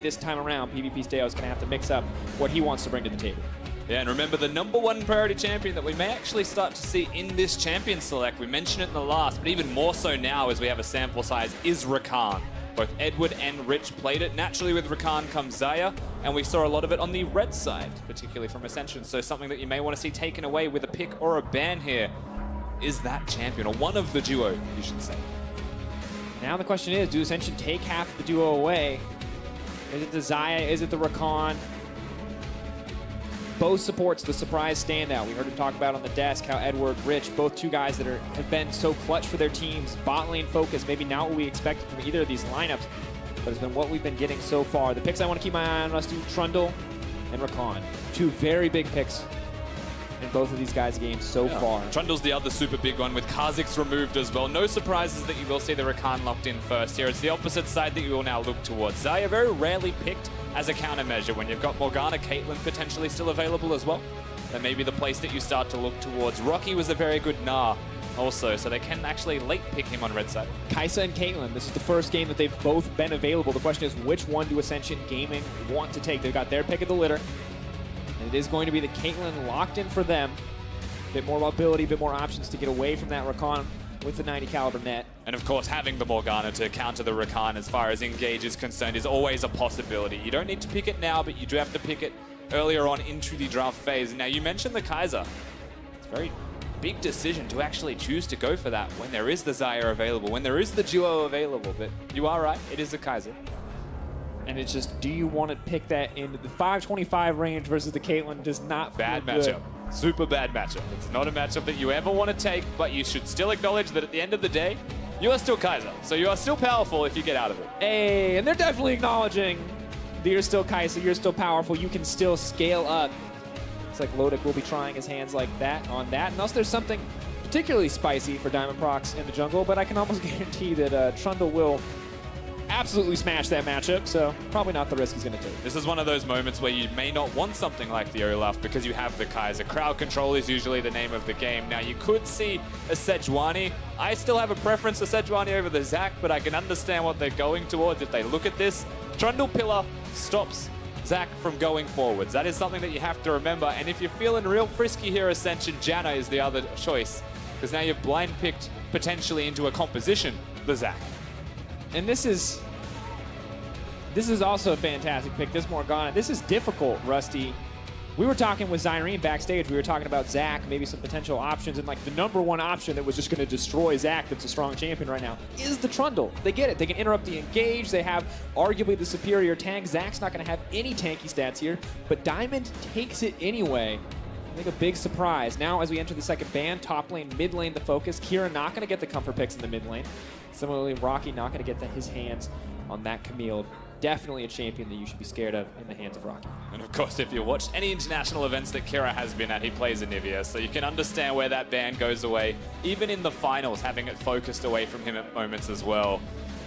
This time around, PVpStejos is going to have to mix up what he wants to bring to the table. Yeah, and remember the #1 priority champion that we may actually start to see in this champion select. We mentioned it in the last, but even more so now as we have a sample size, is Rakan. Both Edward and Rich played it. Naturally with Rakan comes Xayah, and we saw a lot of it on the red side, particularly from Ascension. So something that you may want to see taken away with a pick or a ban here is that champion, or one of the duo, you should say. Now the question is, do Ascension take half the duo away? Is it the Xayah? Is it the Rakan? Both supports the surprise standout. We heard him talk about on the desk how Edward, Rich, both two guys that have been so clutch for their teams. Bot lane focus, maybe not what we expected from either of these lineups, but it's been what we've been getting so far. The picks I want to keep my eye on, Rusty, Trundle and Rakan. Two very big picks in both of these guys' games so far. Trundle's the other super big one with Kha'Zix removed as well. No surprises that you will see the Rakan locked in first here. It's the opposite side that you will now look towards. Xayah very rarely picked as a countermeasure when you've got Morgana, Caitlyn potentially still available as well. That may be the place that you start to look towards. Rockky was a very good Gnar also, so they can actually late pick him on red side. Xayah and Caitlyn, this is the first game that they've both been available. The question is, which one do Ascension Gaming want to take? They've got their pick of the litter. And it is going to be the Caitlyn locked in for them. A bit more mobility, a bit more options to get away from that Rakan with the 90 caliber net. And of course, having the Morgana to counter the Rakan as far as engage is concerned is always a possibility. You don't need to pick it now, but you do have to pick it earlier on into the draft phase. Now, you mentioned the Kaiser. It's a very big decision to actually choose to go for that when there is the Xayah available, when there is the duo available. But you are right, it is the Kaiser. And it's just, do you want to pick that into the 525 range versus the Caitlyn does not feel bad good. matchup. Super bad matchup. It's not a matchup that you ever want to take, but you should still acknowledge that at the end of the day, you are still Kaiser. So you are still powerful if you get out of it. Hey, and they're definitely acknowledging that you're still Kaiser, you're still powerful, you can still scale up. It's like Lodik will be trying his hands like that on that. Unless there's something particularly spicy for Diamondprox in the jungle, but I can almost guarantee that Trundle will absolutely smash that matchup, so probably not the risk he's going to take. This is one of those moments where you may not want something like the Olaf because you have the Kaiser. Crowd control is usually the name of the game. Now, you could see a Sejuani. I still have a preference for Sejuani over the Zac, but I can understand what they're going towards if they look at this. Trundle Pillar stops Zac from going forwards. That is something that you have to remember, and if you're feeling real frisky here, Ascension, Janna is the other choice, because now you've blind picked potentially into a composition the Zac. And this is also a fantastic pick, this Morgana. This is difficult, Rusty. We were talking with Zyrene backstage. We were talking about Zac, maybe some potential options, and like the #1 option that was just going to destroy Zac that's a strong champion right now is the Trundle. They get it. They can interrupt the engage. They have arguably the superior tank. Zac's not going to have any tanky stats here, but Diamond takes it anyway. I think a big surprise. Now, as we enter the second ban, top lane, mid lane the focus. Kira not going to get the comfort picks in the mid lane. Similarly, Rockky not going to get his hands on that Camille. Definitely a champion that you should be scared of in the hands of Rockky. And of course, if you watched any international events that Kira has been at, he plays Anivia, so you can understand where that ban goes away. Even in the finals, having it focused away from him at moments as well.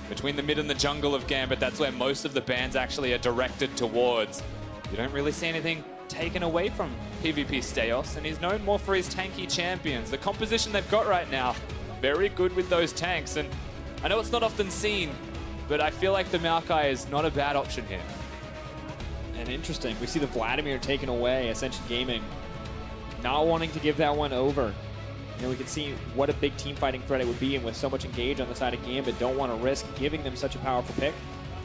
Between the mid and the jungle of Gambit, that's where most of the bans actually are directed towards. You don't really see anything taken away from PVpStejos, and he's known more for his tanky champions. The composition they've got right now, very good with those tanks, and I know it's not often seen, but I feel like the Maokai is not a bad option here. And interesting, we see the Vladimir taken away, Ascension Gaming not wanting to give that one over. You know, we can see what a big team fighting threat it would be, and with so much engage on the side of Gambit, don't want to risk giving them such a powerful pick.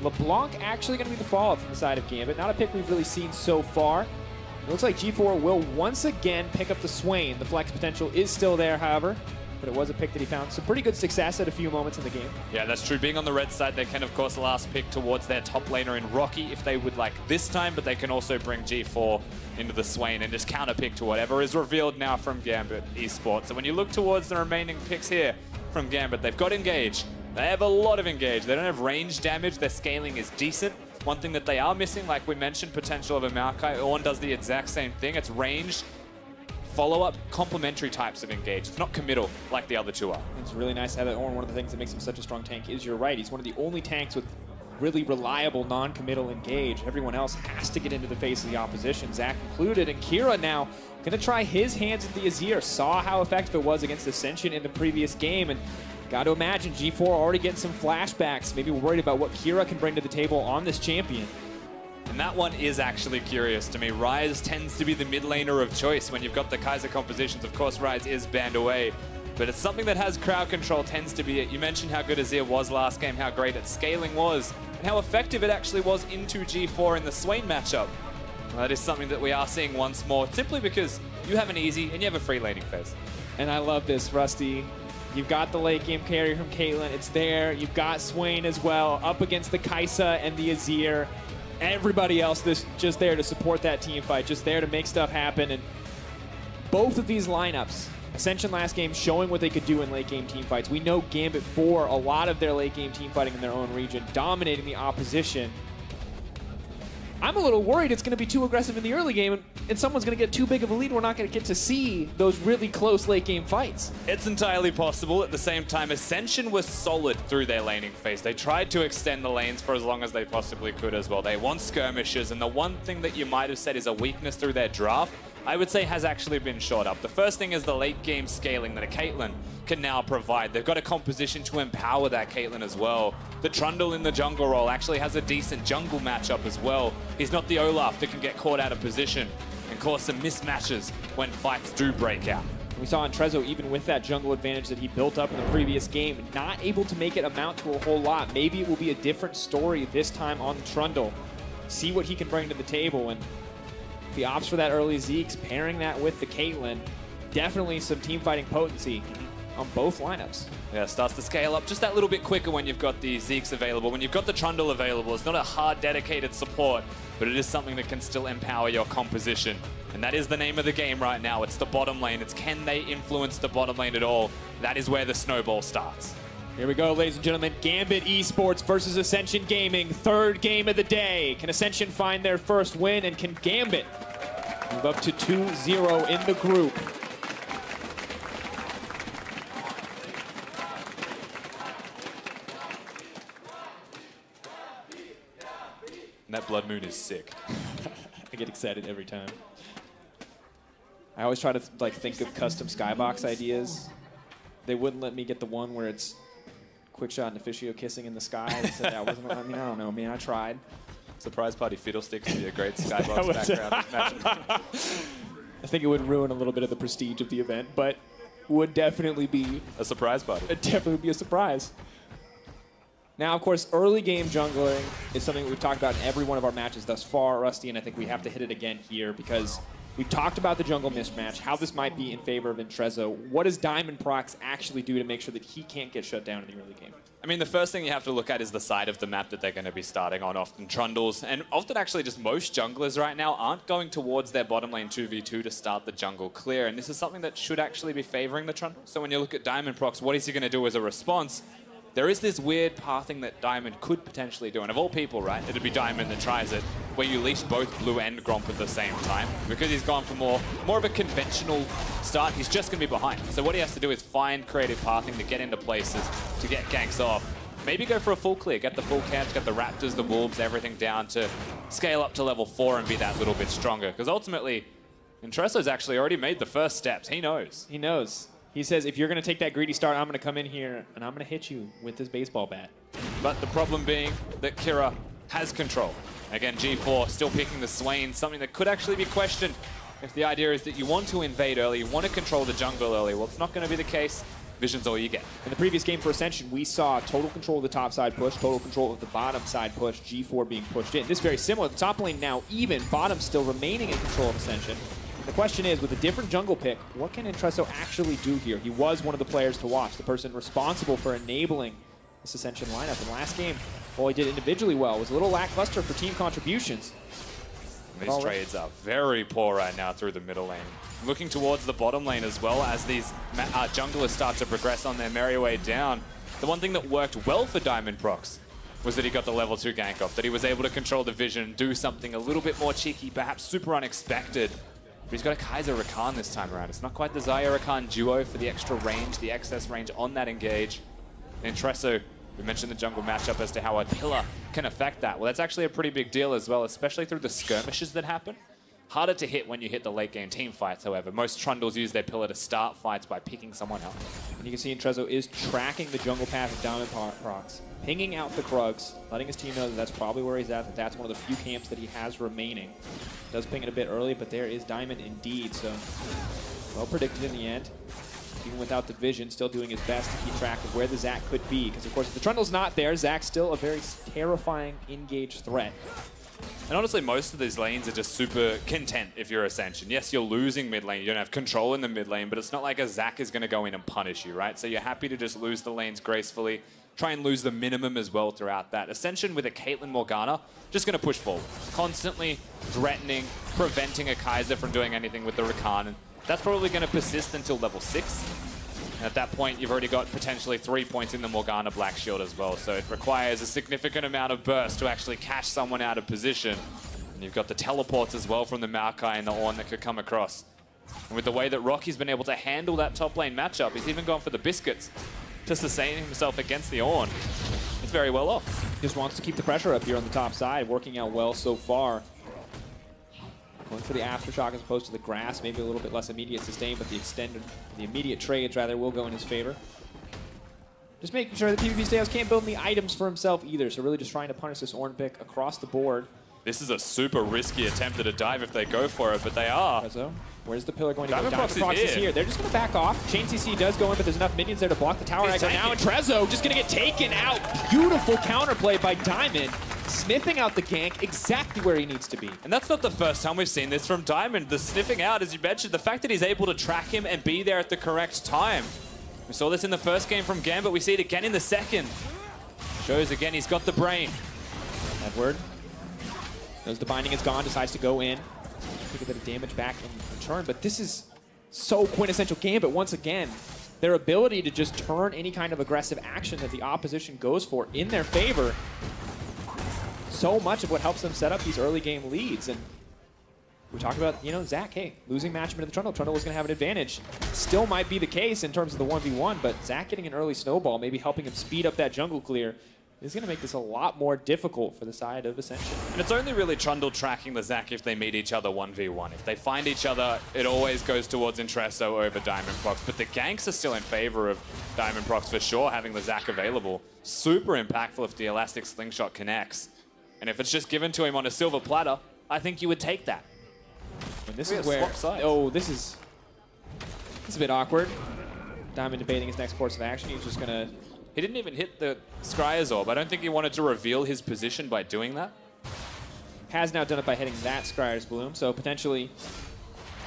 LeBlanc actually going to be the follow-up from the side of Gambit. Not a pick we've really seen so far. It looks like G4 will once again pick up the Swain. The flex potential is still there, however, but it was a pick that he found some pretty good success at a few moments in the game. Yeah, that's true. Being on the red side, they can, of course, last pick towards their top laner in Rockky if they would like this time, but they can also bring G4 into the Swain and just counter pick to whatever is revealed now from Gambit Esports. So when you look towards the remaining picks here from Gambit, they've got engage. They have a lot of engage. They don't have range damage. Their scaling is decent. One thing that they are missing, like we mentioned, potential of a Maokai. Ornn does the exact same thing. It's ranged, follow-up, complementary types of engage. It's not committal like the other two are. It's really nice to have that Ornn. One of the things that makes him such a strong tank is, you're right, he's one of the only tanks with really reliable non-committal engage. Everyone else has to get into the face of the opposition, Zac included. And Kira now going to try his hands at the Azir. Saw how effective it was against Ascension in the previous game, and got to imagine G4 already getting some flashbacks, maybe worried about what Kira can bring to the table on this champion. And that one is actually curious to me. Ryze tends to be the mid laner of choice when you've got the Kai'Sa compositions. Of course, Ryze is banned away, but it's something that has crowd control, tends to be it. You mentioned how good Azir was last game, how great its scaling was, and how effective it actually was into G4 in the Swain matchup. Well, that is something that we are seeing once more, simply because you have an easy and you have a free laning phase. And I love this, Rusty. You've got the late game carry from Caitlyn. It's there. You've got Swain as well, up against the Kai'Sa and the Azir. Everybody else just there to support that team fight, just there to make stuff happen. And both of these lineups, Ascension last game showing what they could do in late game team fights. We know Gambit for a lot of their late game team fighting in their own region, dominating the opposition. I'm a little worried it's going to be too aggressive in the early game and someone's going to get too big of a lead. We're not going to get to see those really close late game fights. It's entirely possible. At the same time, Ascension was solid through their laning phase. They tried to extend the lanes for as long as they possibly could as well. They want skirmishes, and the one thing that you might have said is a weakness through their draft, I would say has actually been shot up. The first thing is the late game scaling that a Caitlyn can now provide. They've got a composition to empower that Caitlyn as well. The Trundle in the jungle role actually has a decent jungle matchup as well. He's not the Olaf that can get caught out of position and cause some mismatches when fights do break out. We saw Intreso, even with that jungle advantage that he built up in the previous game, not able to make it amount to a whole lot. Maybe it will be a different story this time on the Trundle. See what he can bring to the table, and if he opts for that early Zeke's, pairing that with the Caitlyn, definitely some team fighting potency on both lineups. Yeah, starts to scale up just that little bit quicker when you've got the Zeke's available. When you've got the Trundle available, it's not a hard, dedicated support, but it is something that can still empower your composition. And that is the name of the game right now. It's the bottom lane. It's can they influence the bottom lane at all? That is where the snowball starts. Here we go, ladies and gentlemen. Gambit Esports versus Ascension Gaming. Third game of the day. Can Ascension find their first win, and can Gambit move up to 2-0 in the group? And that Blood Moon is sick. I get excited every time. I always try to think of custom skybox ideas. They wouldn't let me get the one where it's quick shot and officio kissing in the sky. They said that wasn't. I mean, I don't know. I mean, I tried. Surprise Party Fiddlesticks would be a great skybox background. I think it would ruin a little bit of the prestige of the event, but would definitely be a surprise party. It'd definitely be a surprise. Now, of course, early game jungling is something that we've talked about in every one of our matches thus far, Rusty, and I think we have to hit it again here because we've talked about the jungle mismatch, how this might be in favor of Intreso. What does Diamondprox actually do to make sure that he can't get shut down in the early game? I mean, the first thing you have to look at is the side of the map that they're going to be starting on. Often Trundles, and often actually just most junglers right now aren't going towards their bottom lane 2v2 to start the jungle clear, and this is something that should actually be favoring the Trundle. So when you look at Diamondprox, what is he going to do as a response? There is this weird pathing that Diamond could potentially do, and of all people, right, it'd be Diamond that tries it, where you leash both Blue and Gromp at the same time. Because he's gone for more of a conventional start, he's just going to be behind. So what he has to do is find creative pathing to get into places, to get ganks off. Maybe go for a full clear, get the full camps, get the Raptors, the Wolves, everything down to scale up to level 4 and be that little bit stronger. Because ultimately, Intreso's actually already made the first steps. He knows. He knows. He says, if you're going to take that greedy start, I'm going to come in here and I'm going to hit you with this baseball bat. But the problem being that Kira has control. Again, G4 still picking the Swain, something that could actually be questioned if the idea is that you want to invade early, you want to control the jungle early. Well, it's not going to be the case. Vision's all you get. In the previous game for Ascension, we saw total control of the top side push, total control of the bottom side push, G4 being pushed in. This is very similar. The top lane now even, bottom still remaining in control of Ascension. The question is, with a different jungle pick, what can Intreso actually do here? He was one of the players to watch, the person responsible for enabling this Ascension lineup. And last game, while he did individually well, was a little lackluster for team contributions. These trades are very poor right now through the middle lane. Looking towards the bottom lane as well as these junglers start to progress on their merry way down. The one thing that worked well for Diamondprox was that he got the level 2 gank off, that he was able to control the vision, do something a little bit more cheeky, perhaps super unexpected. But he's got a Kai'Sa Rakan this time around. It's not quite the Xayah Rakan duo for the extra range, the excess range on that engage. And Intreso, we mentioned the jungle matchup as to how a pillar can affect that. Well, that's actually a pretty big deal as well, especially through the skirmishes that happen. Harder to hit when you hit the late game team fights, however. Most Trundles use their pillar to start fights by picking someone up. And you can see Intreso is tracking the jungle path of Diamondprox, pinging out the Krugs, letting his team know that that's probably where he's at, that that's one of the few camps that he has remaining. Does ping it a bit early, but there is Diamond indeed, so well predicted in the end. Even without the vision, still doing his best to keep track of where the Zac could be, because of course if the Trundle's not there, Zac's still a very terrifying engaged threat. And honestly, most of these lanes are just super content if you're Ascension. Yes, you're losing mid lane, you don't have control in the mid lane, but it's not like a Zac is going to go in and punish you, right? So you're happy to just lose the lanes gracefully, try and lose the minimum as well throughout that. Ascension with a Caitlyn Morgana, just going to push forward. Constantly threatening, preventing a Kaiser from doing anything with the Rakan. And that's probably going to persist until level 6. And at that point, you've already got potentially 3 points in the Morgana Black Shield as well. So it requires a significant amount of burst to actually catch someone out of position. And you've got the teleports as well from the Maokai and the Ornn that could come across. And with the way that Rocky's been able to handle that top lane matchup, he's even gone for the biscuits to sustain himself against the Ornn. It's very well off. Just wants to keep the pressure up here on the top side, working out well so far. Going for the aftershock as opposed to the grass, maybe a little bit less immediate sustain, but the immediate trades rather will go in his favor. Just making sure that PVpStejos can't build any items for himself either, so really just trying to punish this Ornn pick across the board. This is a super risky attempt at a dive if they go for it, but they are. Intreso, where's the pillar going to go? Diamondprox is here. They're just going to back off. Chain CC does go in, but there's enough minions there to block the tower exit. Now Intreso just going to get taken out. Beautiful counterplay by Diamond, sniffing out the gank exactly where he needs to be. And that's not the first time we've seen this from Diamond. The sniffing out, as you mentioned, the fact that he's able to track him and be there at the correct time. We saw this in the first game from Gambit. We see it again in the second. Shows again he's got the brain. Edward knows the binding is gone, decides to go in. Take a bit of damage back in return, but this is so quintessential Gambit once again. Their ability to just turn any kind of aggressive action that the opposition goes for in their favor. So much of what helps them set up these early game leads. And we talked about, you know, Zac, hey, losing matchup into the Trundle. Trundle was going to have an advantage. Still might be the case in terms of the 1v1, but Zac getting an early snowball, maybe helping him speed up that jungle clear, is going to make this a lot more difficult for the side of Ascension. And it's only really Trundle tracking the Zac if they meet each other 1v1. If they find each other, it always goes towards Intreso over Diamondprox. But the ganks are still in favor of Diamondprox for sure, having the Zac available. Super impactful if the Elastic Slingshot connects. And if it's just given to him on a silver platter, I think you would take that. And this is where, oh, this is a bit awkward. Diamond debating his next course of action. He's just going to... He didn't even hit the Scryer's Orb. I don't think he wanted to reveal his position by doing that. Has now done it by hitting that Scryer's Bloom, so potentially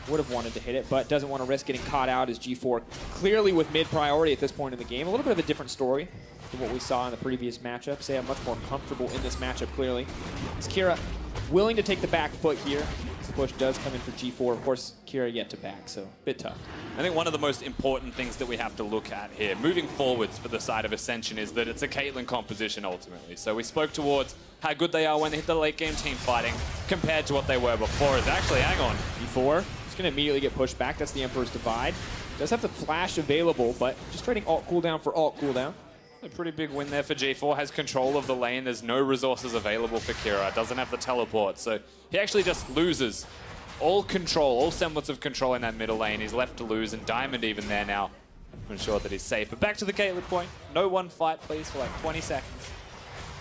would have wanted to hit it, but doesn't want to risk getting caught out as G4 clearly with mid priority at this point in the game. A little bit of a different story than what we saw in the previous matchup. Say I'm much more comfortable in this matchup clearly. Is Kira willing to take the back foot here? The push does come in for G4. Of course, Kira yet to back, so a bit tough. I think one of the most important things that we have to look at here, moving forwards for the side of Ascension, is that it's a Caitlyn composition ultimately. So we spoke towards how good they are when they hit the late game team fighting compared to what they were before. It's actually, hang on. G4 is going to immediately get pushed back. That's the Emperor's Divide. Does have the flash available, but just trading alt cooldown for alt cooldown. A pretty big win there for G4. Has control of the lane. There's no resources available for Kira. Doesn't have the teleport. So he actually just loses all control, all semblance of control in that middle lane. He's left to lose, and Diamond even there now to ensure that he's safe. But back to the Caitlyn point. No one fight, please, for like 20 seconds.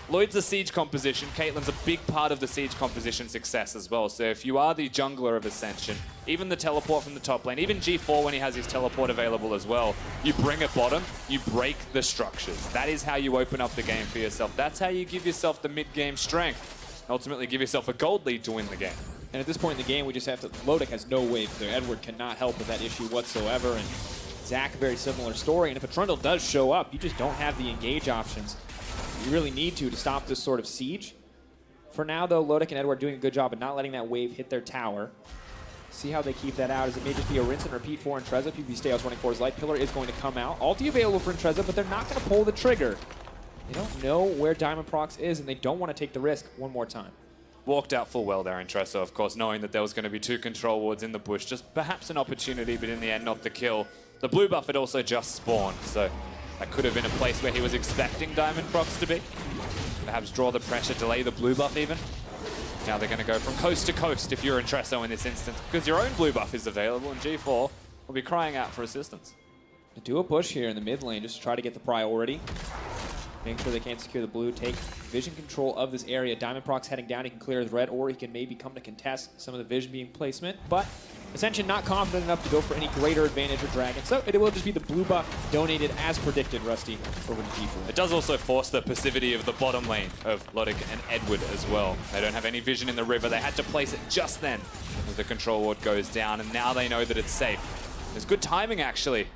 Lloyd's a siege composition. Caitlyn's a big part of the siege composition success as well. So if you are the jungler of Ascension, even the teleport from the top lane, even G4 when he has his teleport available as well, you bring it bottom, you break the structures. That is how you open up the game for yourself. That's how you give yourself the mid-game strength. Ultimately give yourself a gold lead to win the game. And at this point in the game, we just have to... Lodik has no wave there. Edward cannot help with that issue whatsoever. And Zac, very similar story. And if a Trundle does show up, you just don't have the engage options. You really need to stop this sort of siege. For now, though, Lodik and Edward doing a good job of not letting that wave hit their tower. See how they keep that out, as it may just be a rinse and repeat for Intreso. PVpStejos running for his life. Pillar is going to come out. Ulti available for Intreso, but they're not going to pull the trigger. They don't know where Diamondprox is, and they don't want to take the risk one more time. Walked out full well there, Intreso, of course, knowing that there was going to be 2 control wards in the bush. Just perhaps an opportunity, but in the end, not the kill. The blue buff had also just spawned, so that could have been a place where he was expecting Diamondprox to be. Perhaps draw the pressure, delay the blue buff even. Now they're going to go from coast to coast if you're Intreso in this instance, because your own blue buff is available, and G4 will be crying out for assistance. Do a push here in the mid lane just to try to get the priority. Make sure they can't secure the blue, take vision control of this area. Diamondprox heading down, he can clear his red, or he can maybe come to contest some of the vision being placement. But Ascension not confident enough to go for any greater advantage with Dragon, so it will just be the blue buff donated as predicted, Rusty, over to G4. It does also force the passivity of the bottom lane of Lodik and Edward as well. They don't have any vision in the river. They had to place it just then as the control ward goes down, and now they know that it's safe. There's good timing, actually.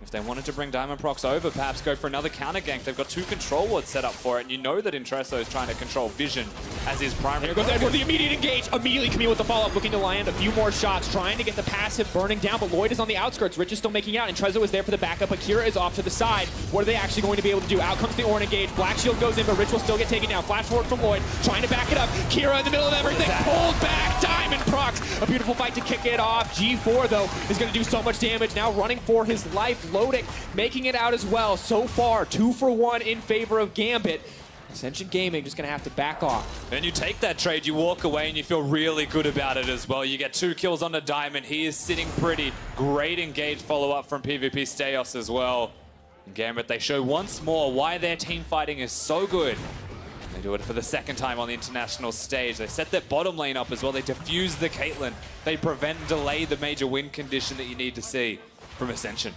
If they wanted to bring Diamondprox over, perhaps go for another counter gank. They've got 2 control wards set up for it, and you know that Intreso is trying to control vision as his primary. There goes Edward, the immediate engage. Immediately Camille with the follow-up, looking to land a few more shots, trying to get the passive burning down, but Lloyd is on the outskirts. Rich is still making out. Intreso is there for the backup. Akira is off to the side. What are they actually going to be able to do? Out comes the Ornn engage. Black Shield goes in, but Rich will still get taken down. Flash forward from Lloyd, trying to back it up. Kira in the middle of everything, pulled back. Diamondprox, a beautiful fight to kick it off. G4, though, is going to do so much damage. Now running for his life. Lodik making it out as well. So far, 2 for 1 in favor of Gambit. Ascension Gaming just going to have to back off. And you take that trade, you walk away, and you feel really good about it as well. You get 2 kills on the Diamond. He is sitting pretty. Great engage follow-up from PVpStejos as well. And Gambit, they show once more why their team fighting is so good. They do it for the 2nd time on the international stage. They set their bottom lane up as well. They defuse the Caitlyn. They prevent and delay the major win condition that you need to see from Ascension.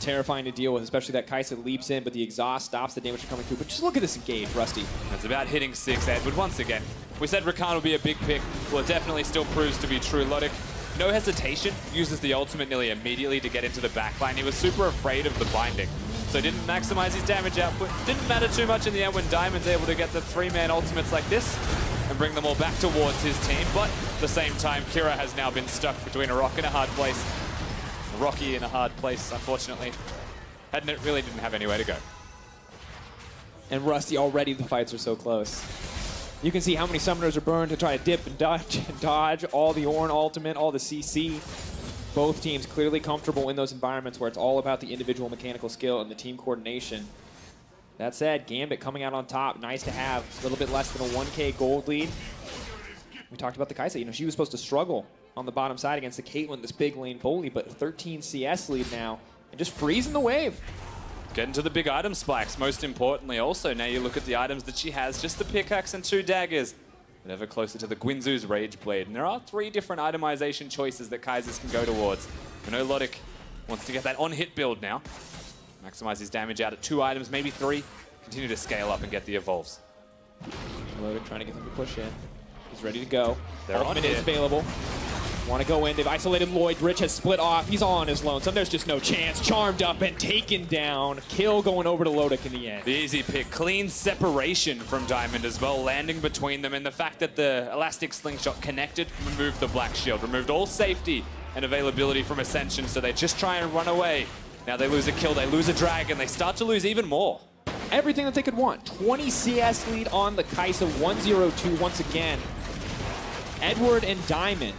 Terrifying to deal with, especially that Xayah leaps in, but the exhaust stops the damage from coming through. But just look at this engage, Rusty. It's about hitting 6, Edward. Once again, we said Rakan will be a big pick. Well, it definitely still proves to be true. Lodik, no hesitation, uses the ultimate nearly immediately to get into the backline. He was super afraid of the binding, so didn't maximize his damage output. Didn't matter too much in the end when Diamond's able to get the 3-man ultimates like this and bring them all back towards his team. But at the same time, Kira has now been stuck between a rock and a hard place. Rockky in a hard place, unfortunately. Really didn't have anywhere to go. And Rusty, already the fights are so close. You can see how many summoners are burned to try to dip and dodge all the Ornn ultimate, all the CC. Both teams clearly comfortable in those environments where it's all about the individual mechanical skill and the team coordination. That said, Gambit coming out on top, nice to have. A little bit less than a 1K gold lead. We talked about the Xayah, you know, she was supposed to struggle on the bottom side against the Caitlyn, this big lane bully, but 13 CS lead now, and just freezing the wave. Getting to the big item spikes, most importantly also. Now you look at the items that she has, just the pickaxe and 2 daggers. But ever closer to the Guinzu's Rage Blade. And there are 3 different itemization choices that Xayah can go towards. I know Lodik wants to get that on-hit build now. Maximize his damage out at 2 items, maybe 3. Continue to scale up and get the evolves. Lodik trying to get them to push in. He's ready to go. They're ultimate is available. Want to go in. They've isolated Lloyd. Rich has split off. He's all on his lonesome. There's just no chance. Charmed up and taken down. Kill going over to Lodik in the end. The easy pick. Clean separation from Diamond as well, landing between them. And the fact that the elastic slingshot connected, removed the black shield, removed all safety and availability from Ascension, so they just try and run away. Now they lose a kill, they lose a dragon, they start to lose even more. Everything that they could want. 20 CS lead on the Xayah, 1-0-2 once again. Edward and Diamond,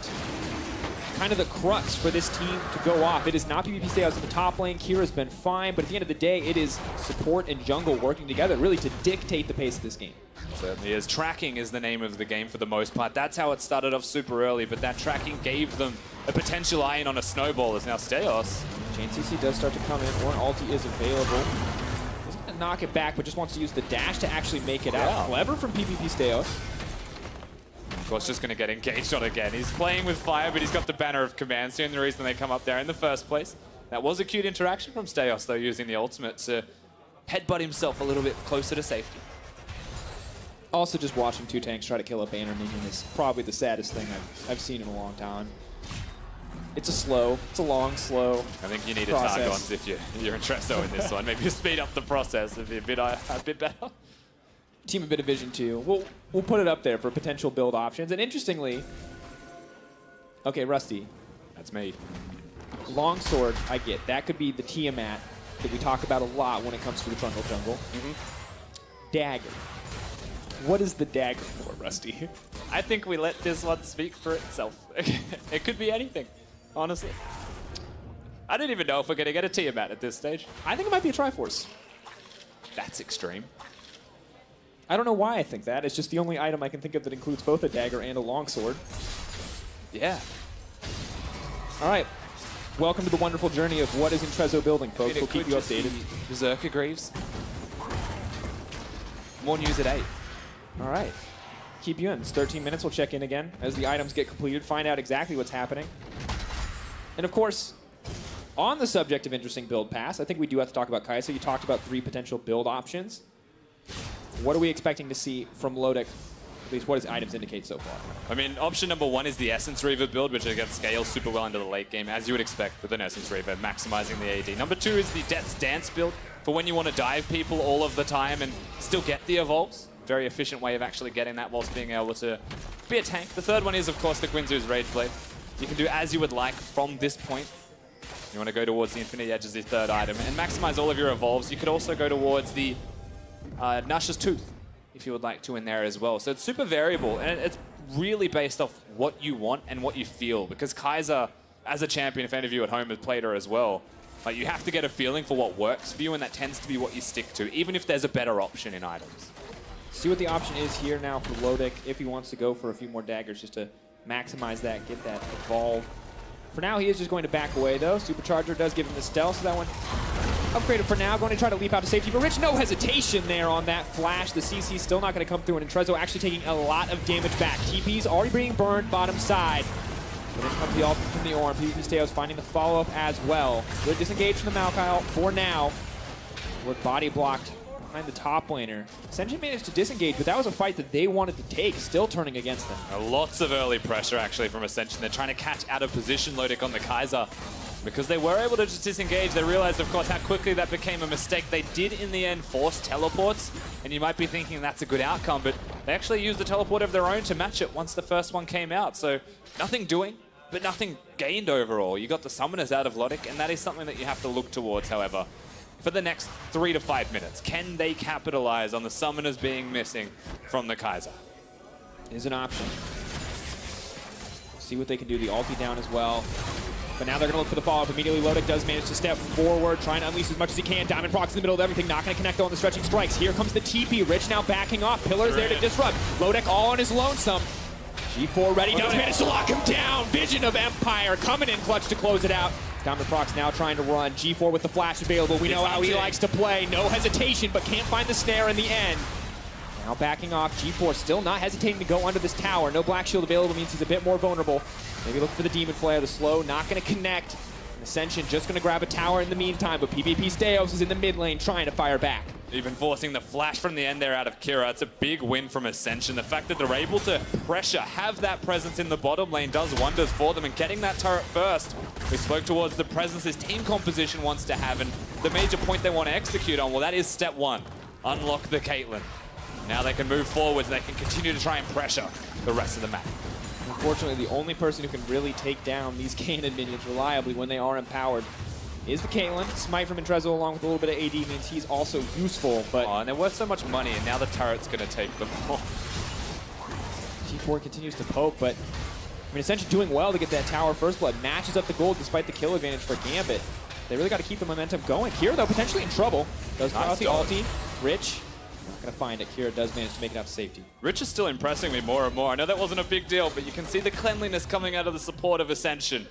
kind of the crux for this team to go off. It is not PVpStejos in the top lane. Kira's been fine, but at the end of the day, it is support and jungle working together really to dictate the pace of this game. Certainly is. Tracking is the name of the game for the most part. That's how it started off super early, but that tracking gave them a potential iron on a snowball as now Stejos. Chain CC does start to come in. Ornn ulti is available. He's going to knock it back, but just wants to use the dash to actually make it out. Clever from PVpStejos. Of course, just going to get engaged on again. He's playing with fire, but he's got the banner of command. So the reason they come up there in the first place. That was a cute interaction from Stejos, though, using the ultimate to headbutt himself a little bit closer to safety. Also, just watching 2 tanks try to kill a banner minion is probably the saddest thing I've seen in a long time. It's a long, slow I think you need process. a Targons if you're Intreso in this one. Maybe you speed up the process and be a bit better. Team a bit of vision too. We'll put it up there for potential build options. And interestingly, okay, Rusty. That's me. Longsword, I get. That could be the Tiamat that we talk about a lot when it comes to the Trundle jungle. Dagger. What is the dagger for, Rusty? I think we let this one speak for itself. It could be anything, honestly. I don't even know if we're going to get a Tiamat at this stage. I think it might be a Triforce. That's extreme. I don't know why I think that. It's just the only item I can think of that includes both a dagger and a longsword. Yeah. All right. Welcome to the wonderful journey of what is Intreso building, folks. We'll keep you updated. Berserker Greaves. More news at 8. All right. Keep you in. It's 13 minutes. We'll check in again as the items get completed, find out exactly what's happening. And of course, on the subject of interesting build paths, I think we do have to talk about Xayah. So you talked about 3 potential build options. What are we expecting to see from Lodik? At least what does items indicate so far? I mean, option number 1 is the Essence Reaver build, which again scales super well into the late game, as you would expect with an Essence Reaver, maximizing the AD. Number 2 is the Death's Dance build, for when you want to dive people all of the time and still get the evolves. Very efficient way of actually getting that whilst being able to be a tank. The third one is, of course, the Guinzu's Rage Blade. You can do as you would like from this point. You want to go towards the Infinity Edge as your third item and maximize all of your evolves. You could also go towards the Nash's Tooth, if you would like to, in there as well. So it's super variable, and it's really based off what you want and what you feel. Because Xayah, as a champion, if any of you at home have played her as well, like, you have to get a feeling for what works for you, and that tends to be what you stick to, even if there's a better option in items. See what the option is here now for Lodik, if he wants to go for a few more daggers just to maximize that, get that evolve. For now, he is just going to back away, though. Supercharger does give him the stealth, so that one upgraded for now. Going to try to leap out to safety, but Rich, no hesitation there on that flash. The CC still not going to come through, and Intreso actually taking a lot of damage back. TP's already being burned bottom side. But then comes the ult from the Ornn. PVpStejos finding the follow-up as well. Good disengage from the Maokai ult for now. We're body blocked behind the top laner. Ascension managed to disengage, but that was a fight that they wanted to take, still turning against them. Lots of early pressure, actually, from Ascension. They're trying to catch out of position Lodik on the Xayah. Because they were able to just disengage, they realized, of course, how quickly that became a mistake. They did, in the end, force teleports, and you might be thinking that's a good outcome, but they actually used a teleport of their own to match it once the first one came out. So nothing doing, but nothing gained overall. You got the summoners out of Lodik, and that is something that you have to look towards, however. For the next 3 to 5 minutes, can they capitalize on the summoners being missing from the Xayah? Is an option. See what they can do. The ulti down as well. But now they're going to look for the follow-up. Immediately, Lodik does manage to step forward, trying to unleash as much as he can. Diamondprox in the middle of everything, not going to connect on the stretching strikes. Here comes the TP. Rich now backing off. Pillars there to disrupt. Lodik all on his lonesome. G4 ready, does manage to lock him down. Vision of Empire coming in clutch to close it out. Diamondprox now trying to run. G4 with the flash available. We know how he likes to play. No hesitation, but can't find the snare in the end. Now backing off. G4 still not hesitating to go under this tower. No black shield available means he's a bit more vulnerable. Maybe look for the Demon Flare. The slow not going to connect. Ascension just going to grab a tower in the meantime, but PVpStejos is in the mid lane trying to fire back. Even forcing the flash from the end there out of Kira. It's a big win from Ascension. The fact that they're able to pressure, have that presence in the bottom lane does wonders for them, and getting that turret first. We spoke towards the presence this team composition wants to have, and the major point they want to execute on, well, that is step 1. Unlock the Caitlyn. Now they can move forwards, and they can continue to try and pressure the rest of the map. Unfortunately, the only person who can really take down these Cannon minions reliably when they are empowered is the Caitlyn. Smite from Intreso along with a little bit of AD means he's also useful, but... Oh, and they're worth so much money, and now the turret's going to take them all. G4 continues to poke, but... I mean, Ascension doing well to get that tower first blood. Matches up the gold despite the kill advantage for Gambit. They really got to keep the momentum going. Kira, though, potentially in trouble. Does nice the ulti. Rich. Not going to find it. Kira does manage to make it out to safety. Rich is still impressing me more and more. I know that wasn't a big deal, but you can see the cleanliness coming out of the support of Ascension.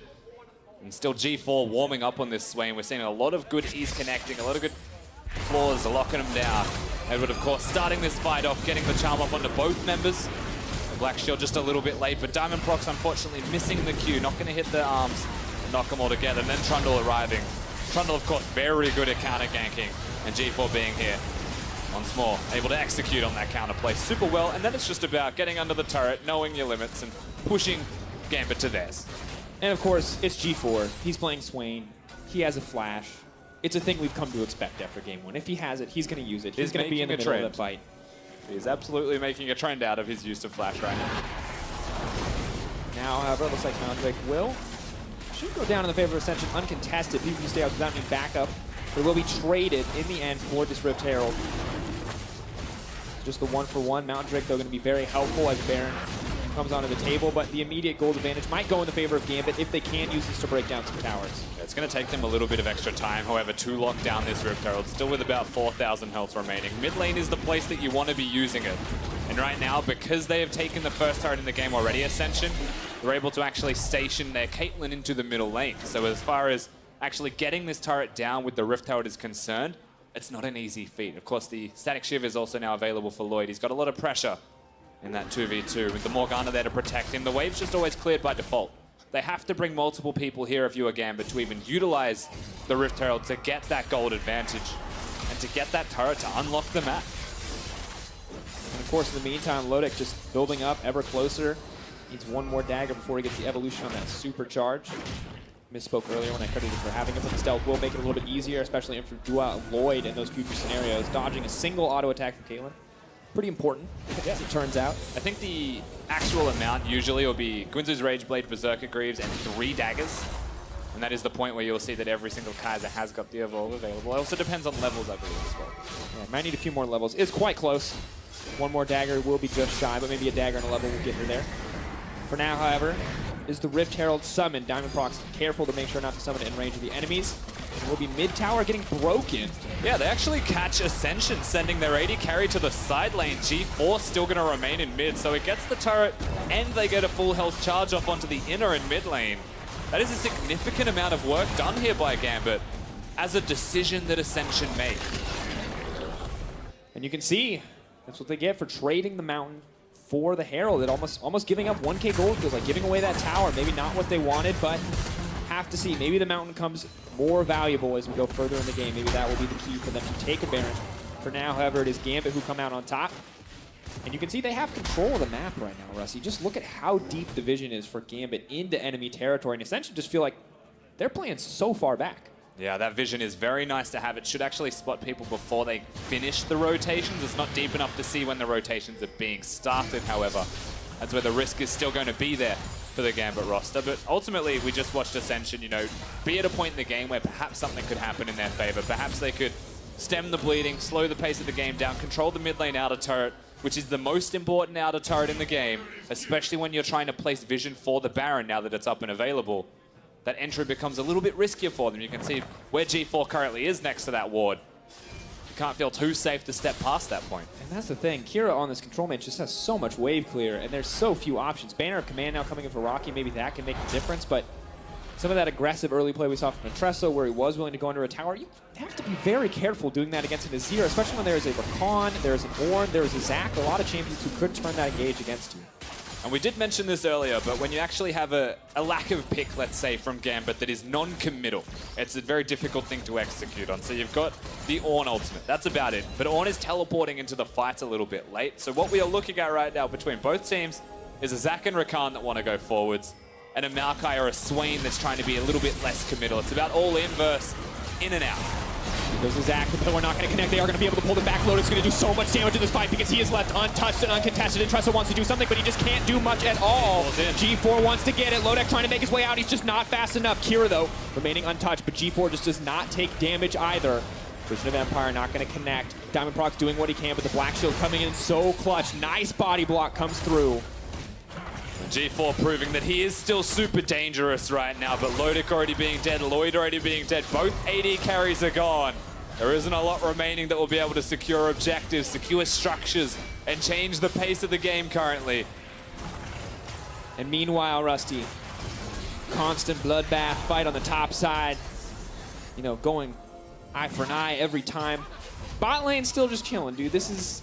And still G4 warming up on this Swain. We're seeing a lot of good E's connecting, a lot of good flaws locking them down. Edward, of course, starting this fight off, getting the charm up onto both members. The Black Shield just a little bit late, but Diamondprox unfortunately missing the Q, not going to hit the arms, knock them all together. And then Trundle arriving. Trundle, of course, very good at counter ganking, and G4 being here once more, able to execute on that counter play super well. And then it's just about getting under the turret, knowing your limits, and pushing Gambit to theirs. And of course, it's G4. He's playing Swain. He has a flash. It's a thing we've come to expect after game 1. If he has it, he's going to use it. He's going to be in the middle of that fight. He's absolutely making a trend out of his use of flash right now. Now, however, it looks like Mountain should go down in the favor of Ascension uncontested. PVpStejos without any backup. But will be traded in the end for this Rift Herald. Just the 1-for-1. Mountain Drake, though, going to be very helpful as Baron comes onto the table, but the immediate gold advantage might go in the favor of Gambit if they can't use this to break down some towers. It's going to take them a little bit of extra time, however, to lock down this Rift Herald, still with about 4,000 health remaining. Mid lane is the place that you want to be using it. And right now, because they have taken the first turret in the game already, Ascension, they're able to actually station their Caitlyn into the middle lane. So as far as actually getting this turret down with the Rift Herald is concerned, it's not an easy feat. Of course, the Static Shiv is also now available for Lloyd. He's got a lot of pressure in that 2v2 with the Morgana there to protect him. The wave's just always cleared by default. They have to bring multiple people here if you are Gambit to even utilize the Rift Herald to get that gold advantage and to get that turret to unlock the map. And of course, in the meantime, Lodik just building up ever closer. Needs one more dagger before he gets the evolution on that supercharge. Misspoke earlier when I credited for having it, but the stealth will make it a little bit easier, especially for Lloyd in those future scenarios. Dodging a single auto attack from Caitlyn. Pretty important, as it turns out. I think the actual amount usually will be Guinsoo's Rageblade, Berserker Greaves, and 3 daggers. And that is the point where you'll see that every single Kaiser has got the evolve available. It also depends on levels, I believe, as well. Yeah, might need a few more levels. It's quite close. One more dagger will be just shy, but maybe a dagger and a level will get her there. For now, however, is the Rift Herald summoned. Diamondprox careful to make sure not to summon it in range of the enemies. It will be mid-tower getting broken. Yeah, they actually catch Ascension sending their AD carry to the side lane. G4 still going to remain in mid, so it gets the turret and they get a full health charge off onto the inner and mid lane. That is a significant amount of work done here by Gambit as a decision that Ascension made. And you can see that's what they get for trading the mountain for the Herald. It almost giving up 1k gold feels like giving away that tower. Maybe not what they wanted, but have to see. Maybe the mountain comes more valuable as we go further in the game. Maybe that will be the key for them to take a Baron. For now, however, it is Gambit who come out on top. And you can see they have control of the map right now, Rusty. Just look at how deep the vision is for Gambit into enemy territory. And Ascension just feel like they're playing so far back. Yeah, that vision is very nice to have. It should actually spot people before they finish the rotations. It's not deep enough to see when the rotations are being started, however. That's where the risk is still going to be there for the Gambit roster. But ultimately, we just watched Ascension, be at a point in the game where perhaps something could happen in their favor. Perhaps they could stem the bleeding, slow the pace of the game down, control the mid lane outer turret, which is the most important outer turret in the game, especially when you're trying to place vision for the Baron now that it's up and available. That entry becomes a little bit riskier for them. You can see where G4 currently is next to that ward. You can't feel too safe to step past that point. And that's the thing. Kira on this control mage just has so much wave clear, and there's so few options. Banner of Command now coming in for Rockky. Maybe that can make a difference, but some of that aggressive early play we saw from Intreso, where he was willing to go under a tower, you have to be very careful doing that against an Azir, especially when there is a Rakan, there is an Ornn, there is a Zac, a lot of champions who could turn that engage against you. And we did mention this earlier, but when you actually have a lack of pick, let's say, from Gambit that is non-committal, it's a very difficult thing to execute on. So you've got the Ornn ultimate. That's about it. But Ornn is teleporting into the fight a little bit late. So what we are looking at right now between both teams is a Zac and Rakan that want to go forwards, and a Maokai or a Swain that's trying to be a little bit less committal. It's about all in versus in and out. There's a Zac, but we're not going to connect. They are going to be able to pull them back. Lodik's going to do so much damage in this fight because he is left untouched and uncontested. Intreso wants to do something, but he just can't do much at all. G4 wants to get it. Lodik trying to make his way out. He's just not fast enough. Kira, though, remaining untouched, but G4 just does not take damage either. Vision of Empire not going to connect. Diamondprox doing what he can, but the Black Shield coming in so clutch. Nice body block comes through. G4 proving that he is still super dangerous right now, but Lodik already being dead, Lloyd already being dead. Both AD carries are gone. There isn't a lot remaining that will be able to secure objectives, secure structures, and change the pace of the game currently. And meanwhile, Rusty, constant bloodbath fight on the top side. Going eye for an eye every time. Bot lane still just chilling, dude. This is...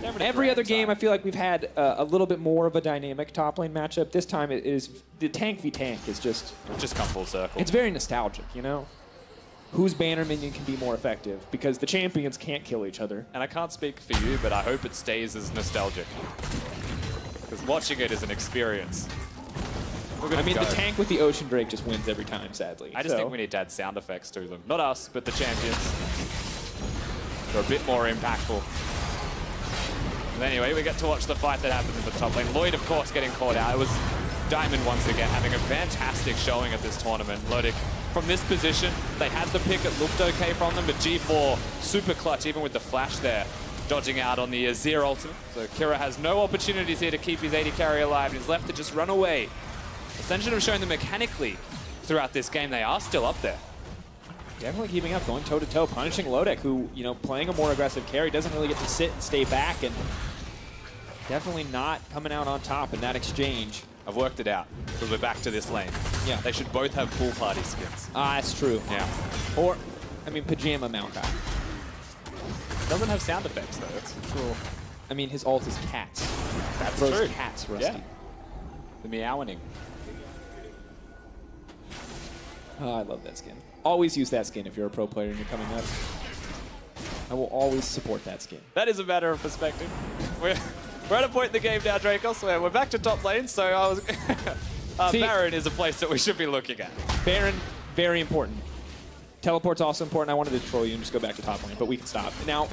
Every other game, I feel like we've had a little bit more of a dynamic top lane matchup. This time, it is the tank v tank is just come full circle. It's very nostalgic, Whose banner minion can be more effective? Because the champions can't kill each other. And I can't speak for you, but I hope it stays as nostalgic. Because watching it is an experience. I mean, the tank with the Ocean Drake just wins every time, sadly. I just think we need to add sound effects to them. Not us, but the champions. They're a bit more impactful. But anyway, we get to watch the fight that happens in the top lane. Lloyd, of course, getting caught out. It was Diamond once again having a fantastic showing at this tournament. Lodik, from this position, they had the pick. It looked okay from them, but G4 super clutch, even with the flash there. dodging out on the Azir ultimate. So Kira has no opportunities here to keep his AD carry alive, and he's left to just run away. Ascension have shown that mechanically throughout this game, they are still up there. Definitely keeping up, going toe-to-toe, punishing Lodik, who, you know, playing a more aggressive carry, doesn't really get to sit and stay back, and definitely not coming out on top in that exchange. I've worked it out, because we're back to this lane. Yeah. They should both have pool party skins. That's true. Yeah. Or, I mean, Pajama Maokai. Doesn't have sound effects, though. That's cool. I mean, his ult is cats. That's those true. Cats, Rusty. Yeah. The meowing. Oh, I love that skin. Always use that skin if you're a pro player and you're coming up. I will always support that skin. That is a matter of perspective. We're at a point in the game now, Drakos, where we're back to top lane, so I was Baron is a place that we should be looking at. Baron, very important. Teleport's also important. I wanted to troll you and just go back to top lane, but we can stop. Now,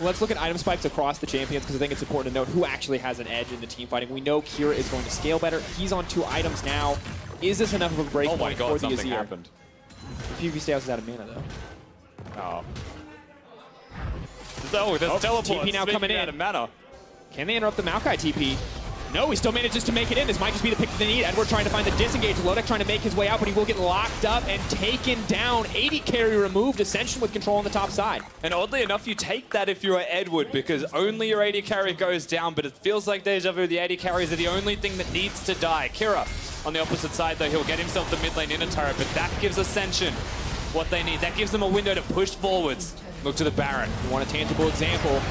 let's look at item spikes across the champions, because I think it's important to note who actually has an edge in the team fighting. We know Kira is going to scale better. He's on 2 items now. Is this enough of a break point for the something Azir? happened. PVpStejos is out of mana, though. Oh. Oh, there's teleport. TP now coming in. Out of mana. Can they interrupt the Maokai TP? No, he still manages to make it in. This might just be the pick that they need. Edward trying to find the disengage. Lodik trying to make his way out, but he will get locked up and taken down. 80 carry removed. Ascension with control on the top side. And oddly enough, you take that if you're Edward, because only your 80 carry goes down, but it feels like deja vu. The 80 carries are the only thing that needs to die. Kira on the opposite side, though, he'll get himself the mid lane inner turret, but that gives Ascension what they need. That gives them a window to push forwards. Look to the Baron. You want a tangible example.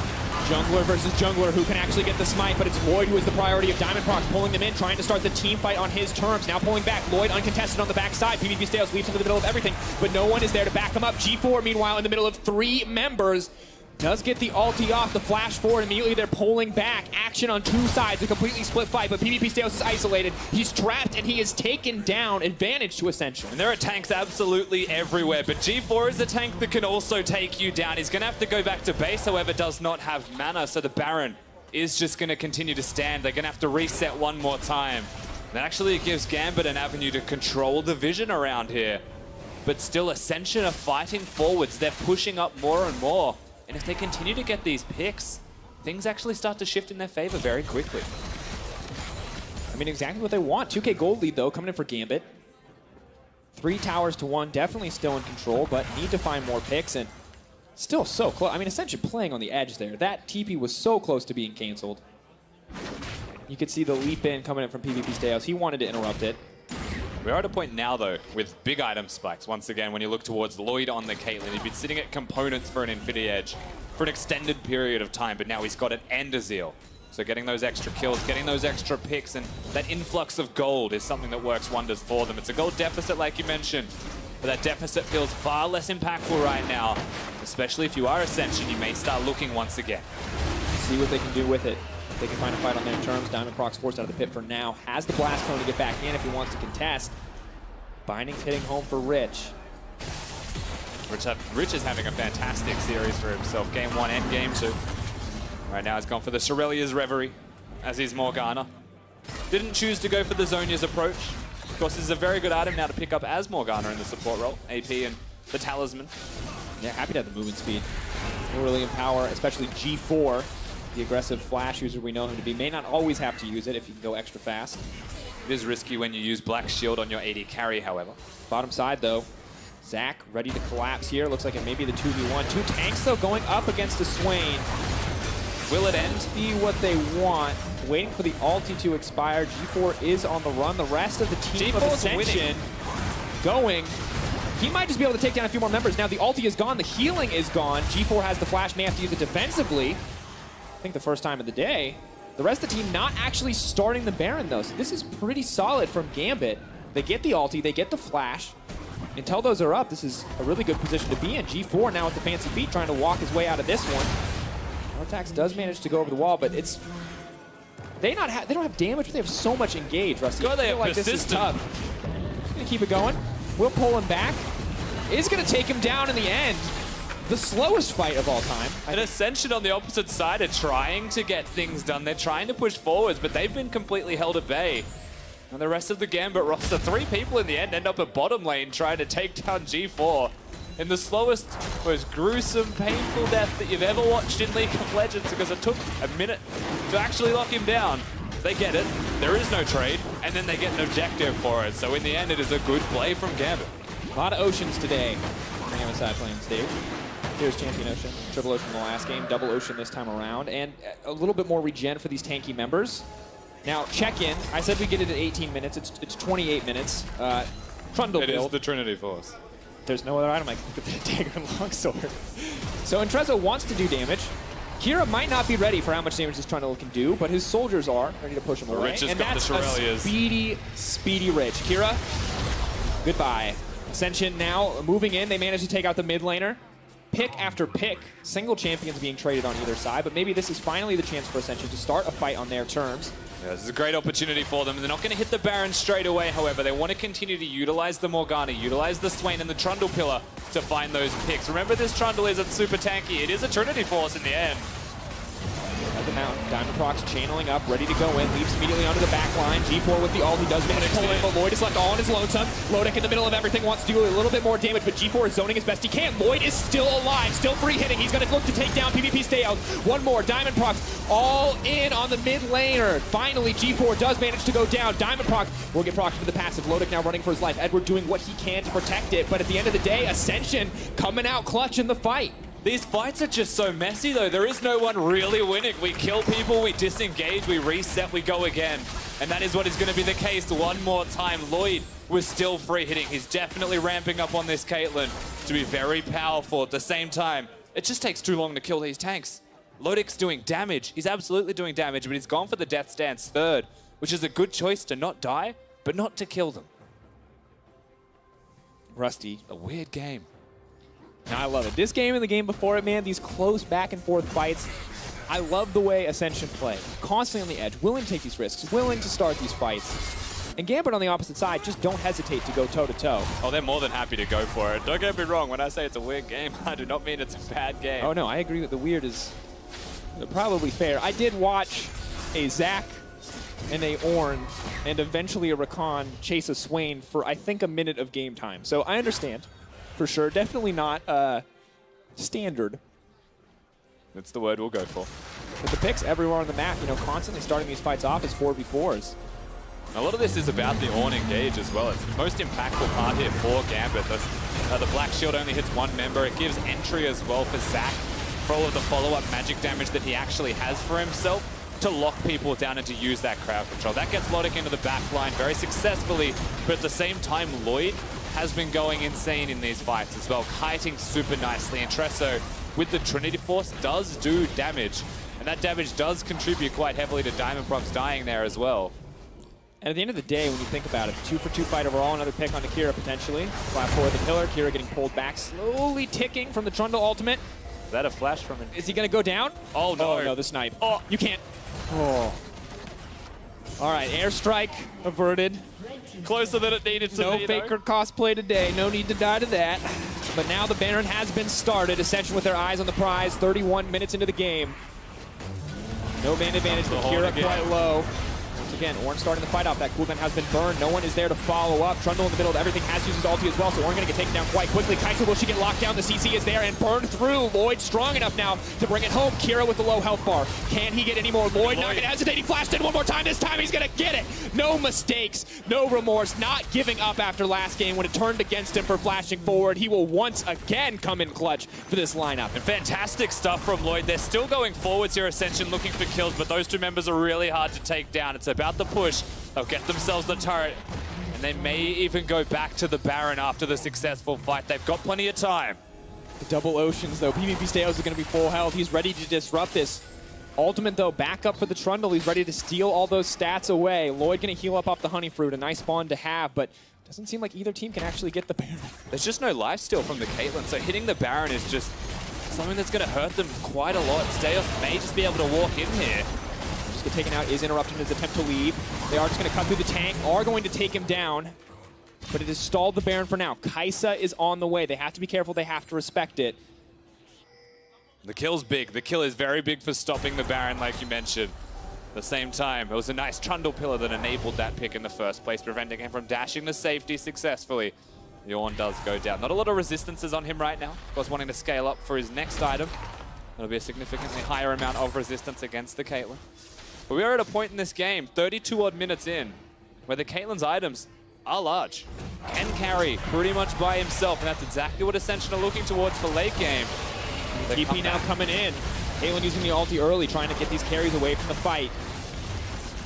Jungler versus jungler, who can actually get the smite, but it's Lloyd who is the priority of Diamondprox, pulling them in, trying to start the team fight on his terms. Now pulling back, Lloyd uncontested on the backside. PVpStejos leaps into the middle of everything, but no one is there to back him up. G4, meanwhile, in the middle of 3 members, does get the ulti off, the flash forward. Immediately they're pulling back. Action on 2 sides, a completely split fight, but PVpStejos is isolated. He's trapped, and he is taken down. Advantage to Ascension. And there are tanks absolutely everywhere, but G4 is a tank that can also take you down. He's going to have to go back to base, however, does not have mana, so the Baron is just going to continue to stand. They're going to have to reset one more time. And actually, it gives Gambit an avenue to control the vision around here. But still, Ascension are fighting forwards. They're pushing up more and more. And if they continue to get these picks, things actually start to shift in their favor very quickly. I mean, exactly what they want. 2K gold lead, though, coming in for Gambit. 3 towers to 1, definitely still in control, but need to find more picks, and still so close. I mean, Ascension playing on the edge there. That TP was so close to being canceled. You could see the leap in coming in from PVpStejos. He wanted to interrupt it. We're at a point now, though, with big item spikes. Once again, when you look towards Lloyd on the Caitlyn, he'd been sitting at components for an Infinity Edge for an extended period of time, but now he's got it and Azir. So getting those extra kills, getting those extra picks, and that influx of gold is something that works wonders for them. It's a gold deficit, like you mentioned, but that deficit feels far less impactful right now, especially if you are Ascension. You may start looking once again. See what they can do with it. They can find a fight on their terms. Diamondprox forced out of the pit for now. Has the blast cone to get back in if he wants to contest. Binding's hitting home for Rich. Rich is having a fantastic series for himself. Game 1 and Game 2. Right now he's gone for the Shirelia's Reverie, as is Morgana. Didn't choose to go for the Zhonya's approach. Of course, this is a very good item now to pick up as Morgana in the support role. AP and the Talisman. Yeah, happy to have the movement speed. Will really empower, especially G4. The aggressive flash user we know him to be. May not always have to use it if you can go extra fast. It is risky when you use Black Shield on your AD carry, however. Bottom side, though. Zac ready to collapse here. Looks like it may be the 2v1. 2 tanks, though, going up against the Swain. Will it end? Be what they want. Waiting for the ulti to expire. G4 is on the run. The rest of the team of Ascension going. He might just be able to take down a few more members. Now the ulti is gone. The healing is gone. G4 has the flash. May have to use it defensively. I think the first time of the day. The rest of the team not actually starting the Baron, though. So this is pretty solid from Gambit. They get the ulti, they get the flash. Until those are up, this is a really good position to be in. G4 now with the fancy feet trying to walk his way out of this one. Vortex does manage to go over the wall, but it's... They don't have damage, but they have so much engage, Rusty. God, they have like persistent. This is tough. Just gonna keep it going. We'll pull him back. Is gonna take him down in the end. The slowest fight of all time. And Ascension on the opposite side are trying to get things done. They're trying to push forwards, but they've been completely held at bay. And the rest of the Gambit roster, 3 people in the end up at bottom lane trying to take down G4. in the slowest, most gruesome, painful death that you've ever watched in League of Legends, because it took a minute to actually lock him down. They get it, there is no trade, and then they get an objective for it. So in the end, it is a good play from Gambit. A lot of Oceans today on the MSI playing stage. Here's Champion Ocean, Triple Ocean in the last game, Double Ocean this time around, and a little bit more regen for these tanky members. Now, check-in, I said we get it at 18 minutes, it's 28 minutes. Trundle build. It is the Trinity Force. There's no other item I can get the dagger and longsword. So Intreso wants to do damage. Kira might not be ready for how much damage this Trundle can do, but his soldiers are ready to push him away. Rich has and got that's the a speedy Rich. Kira, goodbye. Ascension now moving in. They managed to take out the mid laner. Pick after pick, single champions being traded on either side, but maybe this is finally the chance for Ascension to start a fight on their terms. Yeah, this is a great opportunity for them. They're not going to hit the Baron straight away, however. They want to continue to utilize the Morgana, utilize the Swain and the Trundle pillar to find those picks. Remember, this Trundle isn't super tanky. It is a Trinity Force in the end. At the mountain, Diamondprox channeling up, ready to go in, leaps immediately onto the back line. G4 with the ult, he does manage to pull in, but Lloyd is left all on his lonesome. Lodik in the middle of everything, wants to do a little bit more damage, but G4 is zoning as best he can. Lloyd is still alive, still free hitting. He's going to look to take down PVpStejos. One more, Diamondprox all in on the mid laner. Finally, G4 does manage to go down. Diamondprox will get procced with the passive. Lodik now running for his life. Edward doing what he can to protect it, but at the end of the day, Ascension coming out clutch in the fight. These fights are just so messy, though. There is no one really winning. We kill people, we disengage, we reset, we go again. And that is what is going to be the case one more time. Lloyd was still free hitting. He's definitely ramping up on this Caitlyn to be very powerful. At the same time, it just takes too long to kill these tanks. Lodik's doing damage. He's absolutely doing damage, but he's gone for the Death Stance third, which is a good choice to not die, but not to kill them. Rusty. A weird game. No, I love it. This game and the game before it, man, these close back and forth fights. I love the way Ascension play. Constantly on the edge, willing to take these risks, willing to start these fights. And Gambit on the opposite side just don't hesitate to go toe-to-toe. Oh, they're more than happy to go for it. Don't get me wrong, when I say it's a weird game, I do not mean it's a bad game. Oh, no, I agree with the weird is probably fair. I did watch a Zac and a Ornn and eventually a Rakan chase a Swain for, I think, a minute of game time. So I understand. For sure. Definitely not standard. That's the word we'll go for. But the picks everywhere on the map, you know, constantly starting these fights off as 4v4s. A lot of this is about the Ornn engage as well. It's the most impactful part here for Gambit. The Black Shield only hits one member. It gives entry as well for Zac for all of the follow-up magic damage that he actually has for himself to lock people down and to use that crowd control. That gets Lodik into the back line very successfully, but at the same time, Lloyd has been going insane in these fights as well, kiting super nicely. Intreso with the Trinity Force does do damage, and that damage does contribute quite heavily to Diamondprox dying there as well. And at the end of the day, when you think about it, 2-for-2 fight overall, another pick onto Kira potentially. Flat forward the pillar, Kira getting pulled back, slowly ticking from the Trundle ultimate. Is that a flash from him? Is he going to go down? Oh, no. Oh, no, the snipe. Oh, you can't. Oh. All right, airstrike averted. Closer than it needed to be. No Faker cosplay today. No need to die to that. But now the Baron has been started. Ascension with their eyes on the prize. 31 minutes into the game. No man advantage. The Kira quite low. Once again, Ornn starting the fight off. That cooldown has been burned. No one is there to follow up. Trundle in the middle of everything has used his ulti as well, so Ornn going to get taken down quite quickly. Kaisa, will she get locked down? The CC is there and burned through. Lloyd strong enough now to bring it home. Kira with the low health bar. Can he get any more? Lloyd not going to hesitate. He flashed in one more time. This time he's going to get it. No mistakes, no remorse, not giving up after last game when it turned against him for flashing forward. He will once again come in clutch for this lineup. And fantastic stuff from Lloyd. They're still going forwards here, Ascension, looking for kills, but those two members are really hard to take down. It's about the push. They'll get themselves the turret, and they may even go back to the Baron after the successful fight. They've got plenty of time. The double Oceans, though. PVpStejos is going to be full health. He's ready to disrupt this. Ultimate, though, back up for the Trundle. He's ready to steal all those stats away. Lloyd going to heal up off the Honey Fruit. A nice spawn to have, but doesn't seem like either team can actually get the Baron. There's just no lifesteal from the Caitlyn, so hitting the Baron is just something that's going to hurt them quite a lot. Stejos may just be able to walk in here. Get taken out, is interrupting his attempt to leave. They are just going to cut through the tank, are going to take him down, but it has stalled the Baron for now. Kaisa is on the way. They have to be careful. They have to respect it. The kill's big. The kill is very big for stopping the Baron, like you mentioned. At the same time, it was a nice Trundle pillar that enabled that pick in the first place, preventing him from dashing to safety successfully. The Ornn does go down. Not a lot of resistances on him right now. Of course, wanting to scale up for his next item. That'll be a significantly higher amount of resistance against the Caitlyn. But we are at a point in this game, 32 odd minutes in, where the Caitlyn's items are large. Can carry pretty much by himself, and that's exactly what Ascension are looking towards for late game. TP now coming in. Caitlyn using the ulti early, trying to get these carries away from the fight.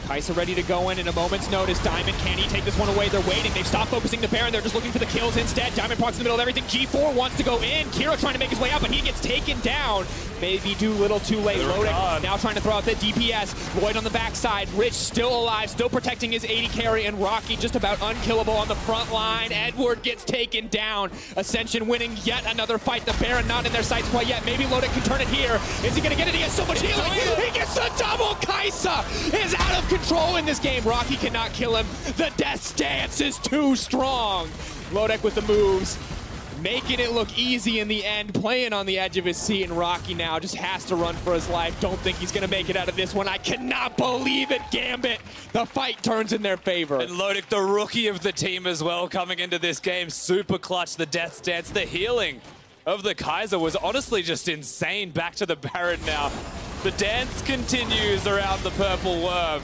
Xayah ready to go in a moment's notice. Diamond, can he take this one away? They're waiting. They've stopped focusing the Baron. They're just looking for the kills instead. Diamondprox in the middle of everything. G4 wants to go in. Kira trying to make his way out, but he gets taken down. Maybe too little, too late. Lodik now trying to throw out the DPS. Lloyd on the backside. Rich still alive, still protecting his 80 carry, and Rockky just about unkillable on the front line. Edward gets taken down. Ascension winning yet another fight. The Baron not in their sights quite yet. Maybe Lodik can turn it here. Is he going to get it? He has so much healing. He gets the double. Xayah is out of control in this game. Rockky cannot kill him. The death stance is too strong. Lodik with the moves, making it look easy in the end, playing on the edge of his seat, and Rockky now just has to run for his life. Don't think he's gonna make it out of this one. I cannot believe it, Gambit. The fight turns in their favor. And Lodik, the rookie of the team as well, coming into this game, super clutch, the death stance, the healing of the Xayah was honestly just insane. Back to the Baron now. The dance continues around the purple worm.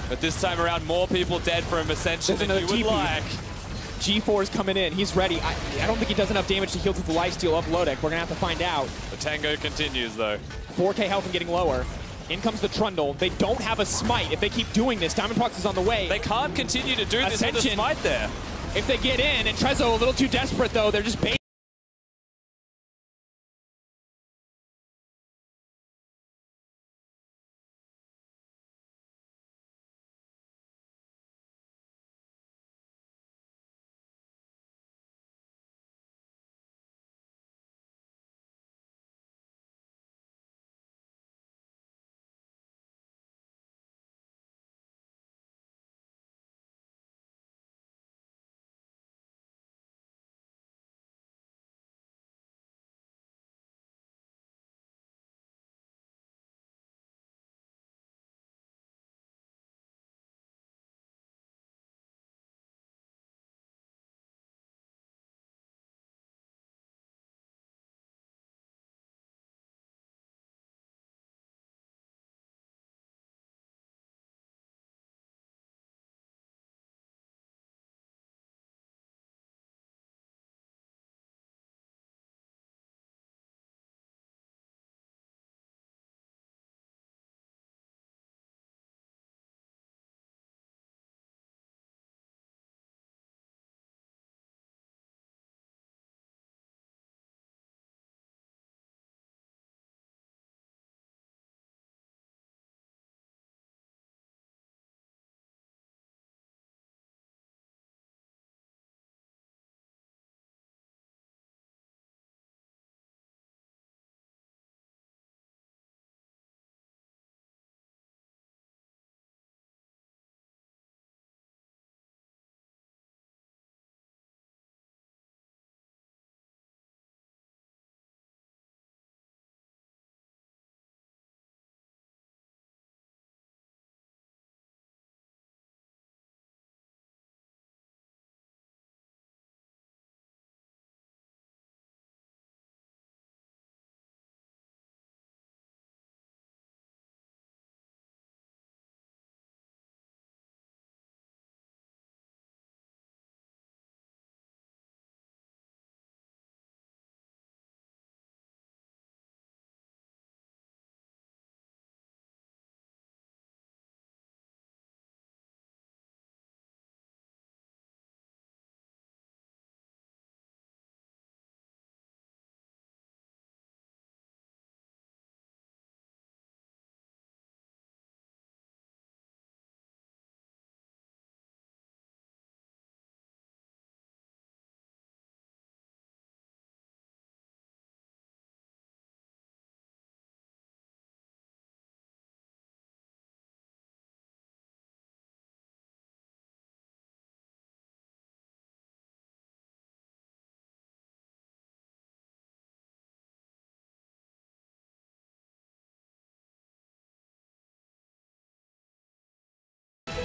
But this time around, more people dead from Ascension than you would like. G4 is coming in. He's ready. I don't think he does enough damage to heal through the lifesteal of Lodik. We're going to have to find out. The tango continues, though. 4K health and getting lower. In comes the Trundle. They don't have a smite. If they keep doing this, Diamondprox is on the way. They can't continue to do this with a smite there. If they get in, and Intreso a little too desperate, though. They're just baiting.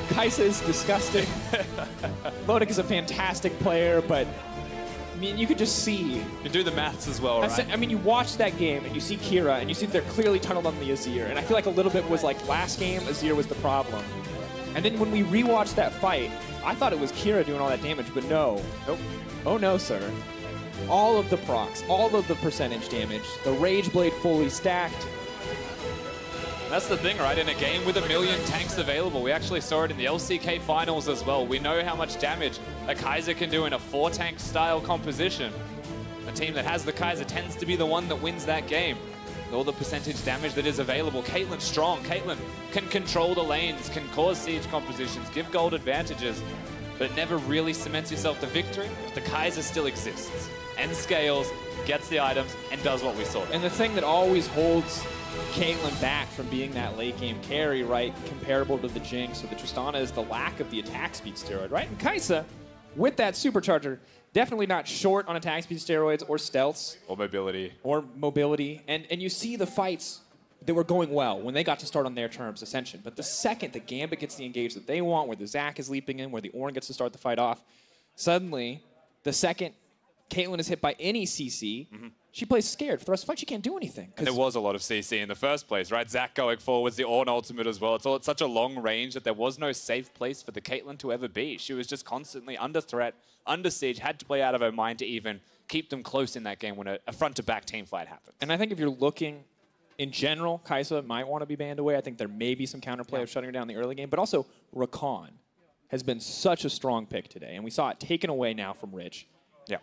Xayah is disgusting. Lodik is a fantastic player, but mean, you could just see. You can do the maths as well, right? I mean, you watch that game and you see Kira and you see they're clearly tunneled on the Azir. And I feel like a little bit was like last game, Azir was the problem. And then when we rewatched that fight, I thought it was Kira doing all that damage, but no. Nope. Oh no, sir. All of the procs, all of the percentage damage, the Rage Blade fully stacked. That's the thing, right? In a game with 1 million tanks available, we actually saw it in the LCK finals as well. We know how much damage a Xayah can do in a 4-tank style composition. The team that has the Xayah tends to be the one that wins that game. With all the percentage damage that is available. Caitlyn's strong. Caitlyn can control the lanes, can cause siege compositions, give gold advantages, but it never really cements yourself to victory if the Xayah still exists and scales, gets the items, and does what we saw. And the thing that always holds Caitlyn back from being that late game carry, right, comparable to the Jinx or the Tristana, is the lack of the attack speed steroid, right? And Xayah, with that supercharger, definitely not short on attack speed steroids or stealths. Or mobility. Or mobility. And you see the fights that were going well when they got to start on their terms, Ascension. But the second the Gambit gets the engage that they want, where the Zac is leaping in, where the Ornn gets to start the fight off, suddenly, the second Caitlyn is hit by any CC, she plays scared. For the rest of the fight, she can't do anything. And there was a lot of CC in the first place, right? Zac going forwards, the Ornn ultimate as well. It's all at such a long range that there was no safe place for the Caitlyn to ever be. She was just constantly under threat, under siege, had to play out of her mind to even keep them close in that game when a front-to-back team fight happens. And I think if you're looking, in general, Xayah might want to be banned away. I think there may be some counterplay of shutting her down in the early game. But also, Rakan has been such a strong pick today. And we saw it taken away now from Rich. Yeah.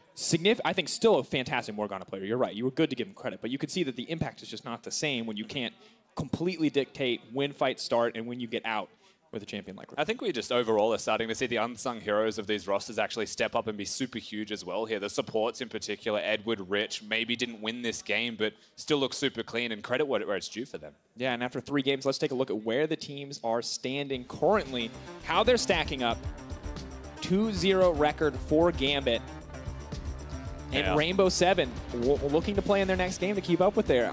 I think still a fantastic Morgana player. You're right. You were good to give him credit. But you could see that the impact is just not the same when you can't completely dictate when fights start and when you get out with a champion like Rakan. I think we just overall are starting to see the unsung heroes of these rosters actually step up and be super huge as well here. The supports in particular, Edward, Rich, maybe didn't win this game, but still looks super clean, and credit where it's due for them. Yeah, and after 3 games, let's take a look at where the teams are standing currently, how they're stacking up. 2-0 record for Gambit. And Rainbow 7 looking to play in their next game to keep up with there.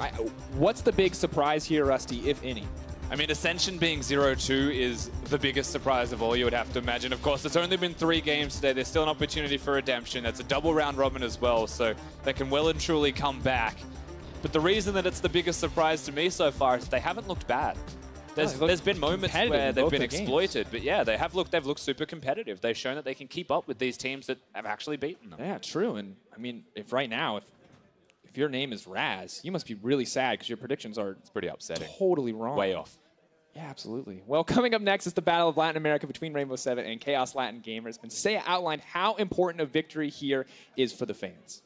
What's the big surprise here, Rusty, if any? I mean, Ascension being 0-2 is the biggest surprise of all, you would have to imagine. Of course, it's only been 3 games today. There's still an opportunity for redemption. That's a double round robin as well, so they can well and truly come back. But the reason that it's the biggest surprise to me so far is that they haven't looked bad. There's been moments where they've been exploited, but yeah, they've looked super competitive. They've shown that they can keep up with these teams that have actually beaten them. Yeah, true. And I mean, if right now, if your name is Raz, you must be really sad because your predictions are pretty upsetting. Totally wrong. Way off. Yeah, absolutely. Well, coming up next is the Battle of Latin America between Rainbow 7 and Chaos Latin Gamers. And Xayah outlined how important a victory here is for the fans.